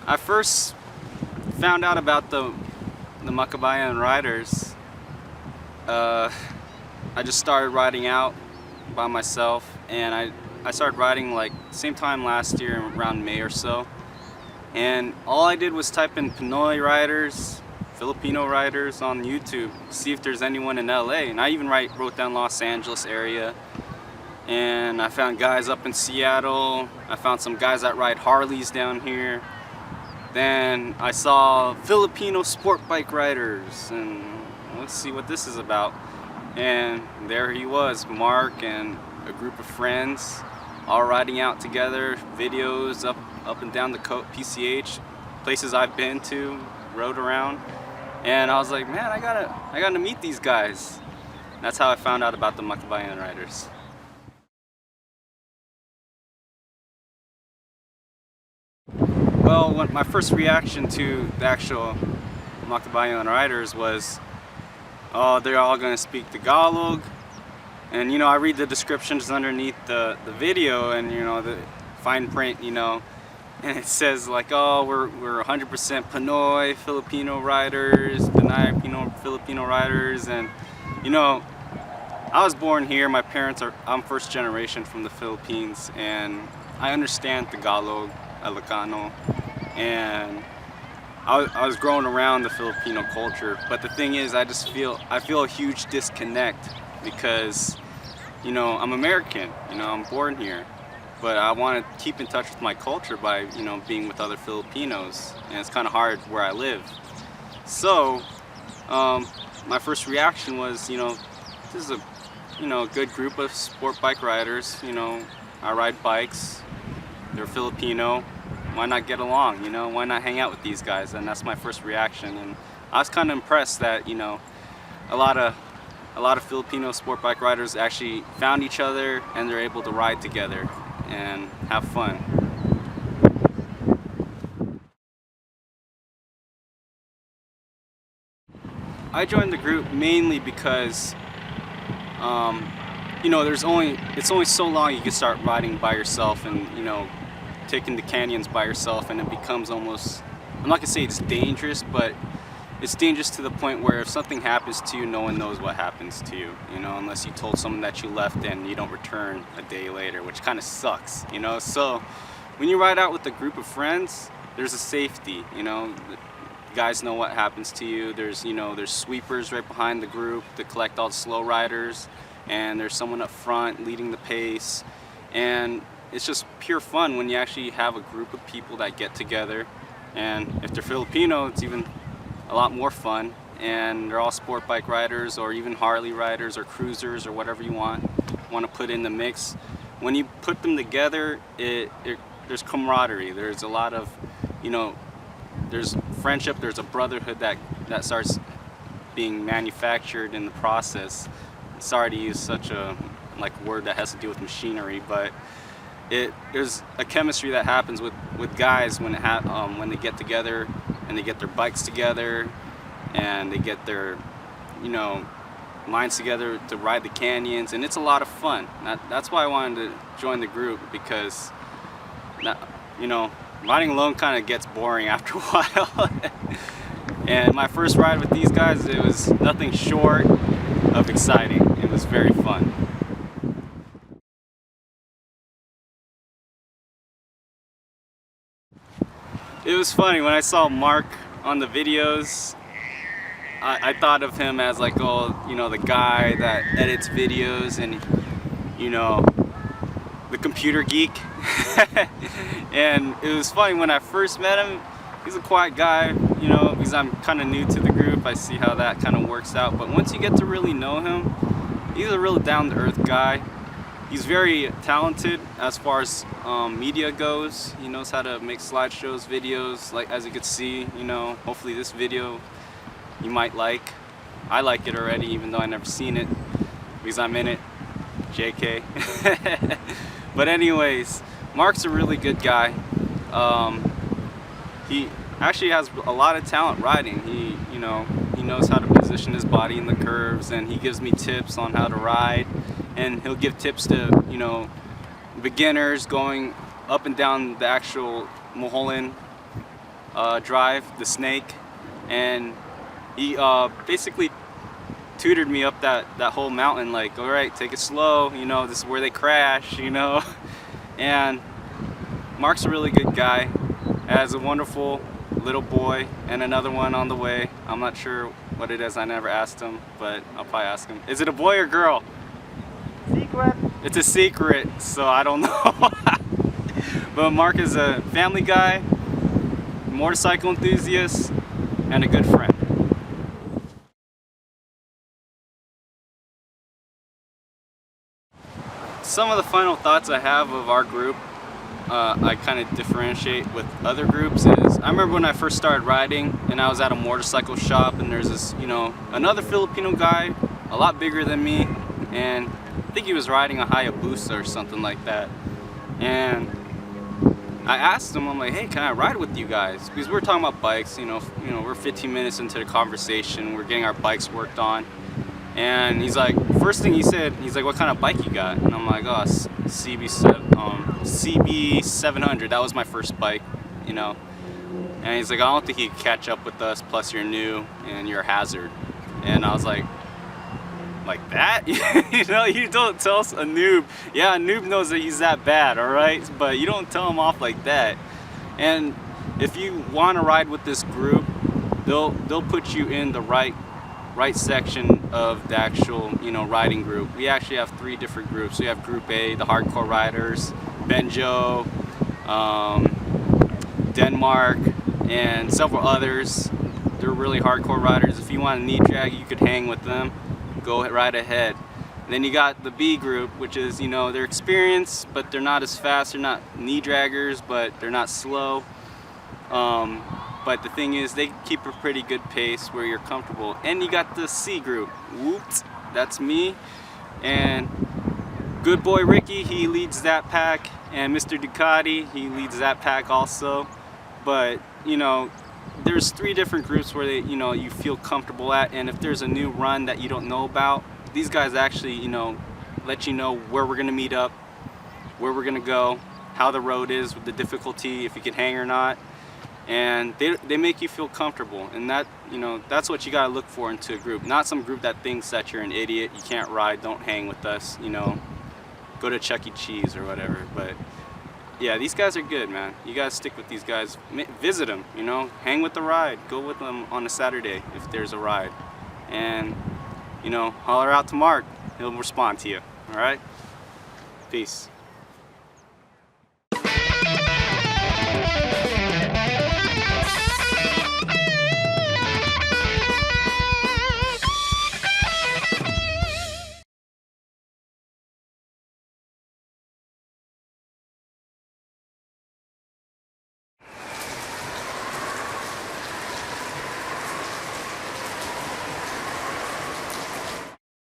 I first found out about the MAKABAYAN Riders. I just started riding out by myself, and I started riding like same time last year, around May or so. And all I did was type in Pinoy riders, Filipino riders on YouTube, see if there's anyone in LA. And I even wrote down Los Angeles area. And I found guys up in Seattle. I found some guys that ride Harleys down here. Then I saw Filipino sport bike riders, and let's see what this is about. And there he was, Mark and a group of friends, all riding out together, videos up and down the PCH, places I've been to, rode around. And I was like, man, I gotta meet these guys. That's how I found out about the MAKABAYAN Riders. Well, my first reaction to the actual MAKABAYAN Riders was, oh, they're all going to speak Tagalog. And I read the descriptions underneath the video, and the fine print, and it says like, oh, we're 100% Pinoy Filipino riders, deny Filipino riders. And I was born here. My parents I'm first generation from the Philippines, and I understand Tagalog, Ilocano, and I was growing around the Filipino culture. But the thing is, I feel a huge disconnect, because I'm American, I'm born here, but I want to keep in touch with my culture by being with other Filipinos, and it's kind of hard where I live. So my first reaction was, this is a good group of sport bike riders. I ride bikes, they're Filipino, why not get along, why not hang out with these guys? And that's my first reaction. And I was kind of impressed that a lot of Filipino sport bike riders actually found each other, and they're able to ride together and have fun. I joined the group mainly because it's only so long you can start riding by yourself, and taking the canyons by yourself, and it becomes almost, I'm not gonna say it's dangerous, but it's dangerous to the point where if something happens to you, no one knows what happens to you, unless you told someone that you left and you don't return a day later, which kind of sucks, So when you ride out with a group of friends, there's a safety, the guys know what happens to you. There's sweepers right behind the group to collect all the slow riders, and there's someone up front leading the pace. And it's just pure fun when you actually have a group of people that get together. And if they're Filipino, it's even a lot more fun. And they're all sport bike riders, or even Harley riders, or cruisers, or whatever you want to put in the mix. When you put them together, there's camaraderie. There's a lot of, there's friendship. There's a brotherhood that starts being manufactured in the process. Sorry to use such a word that has to do with machinery, but there's a chemistry that happens with guys when they get together, and they get their bikes together, and they get their minds together to ride the canyons, and it's a lot of fun. That's why I wanted to join the group, because riding alone kind of gets boring after a while. And my first ride with these guys, it was nothing short of exciting. It was very fun. It was funny when I saw Mark on the videos. I thought of him as like, the guy that edits videos, and the computer geek. And it was funny when I first met him. He's a quiet guy, because I'm kind of new to the group. I see how that kind of works out. But once you get to really know him, he's a real down-to-earth guy. He's very talented as far as media goes. He knows how to make slideshows, videos, like as you can see. Hopefully this video you might like. I like it already, even though I never seen it, because I'm in it. JK. But anyways, Mark's a really good guy. He actually has a lot of talent riding. He knows how to position his body in the curves, and he gives me tips on how to ride. And he'll give tips to beginners going up and down the actual Mulholland drive, the snake, and he basically tutored me up that whole mountain, like, all right, take it slow, you know, this is where they crash, you know. And Mark's a really good guy, has a wonderful little boy and another one on the way. I'm not sure what it is, I never asked him, but I'll probably ask him. Is it a boy or girl? Secret. It's a secret, so I don't know. But Mark is a family guy, motorcycle enthusiast, and a good friend. Some of the final thoughts I have of our group, I kind of differentiate with other groups, is I remember when I first started riding and I was at a motorcycle shop and there's this, you know, another Filipino guy, a lot bigger than me, and I think he was riding a Hayabusa or something like that. And I asked him, I'm like, hey, can I ride with you guys? Because we're talking about bikes, you know, we're 15 minutes into the conversation, we're getting our bikes worked on. And he's like, first thing he said, he's like, what kind of bike you got? And I'm like, oh, CB700, that was my first bike, you know. And he's like, I don't think you can catch up with us, plus you're new and you're a hazard. And I was like that? You know, you don't tell a noob, yeah, a noob knows that he's that bad, all right? But you don't tell him off like that. And if you want to ride with this group, they'll put you in the right section of the actual, you know, riding group. We actually have 3 different groups. We have Group A, the hardcore riders, Benjo, Denmark, and several others. They're really hardcore riders. If you want a knee drag, you could hang with them. Go right ahead. And then you got the B group, which is, you know, they're experienced, but they're not as fast. They're not knee draggers, but they're not slow. But the thing is, they keep a pretty good pace where you're comfortable. And you got the C group. Whoops, that's me. And good boy Ricky, he leads that pack. And Mr. Ducati, he leads that pack also. But, you know, there's 3 different groups where they, you know, you feel comfortable at. And if there's a new run that you don't know about, these guys actually, you know, let you know where we're gonna meet up, where we're gonna go, how the road is, with the difficulty, if you can hang or not. And they make you feel comfortable, and that, you know, that's what you gotta look for into a group. Not some group that thinks that you're an idiot, you can't ride, don't hang with us, you know, go to Chuck E. Cheese or whatever. But yeah, these guys are good, man. You gotta stick with these guys, visit them, you know, hang with the ride, go with them on a Saturday if there's a ride, and, you know, holler out to Mark, he'll respond to you. All right, peace.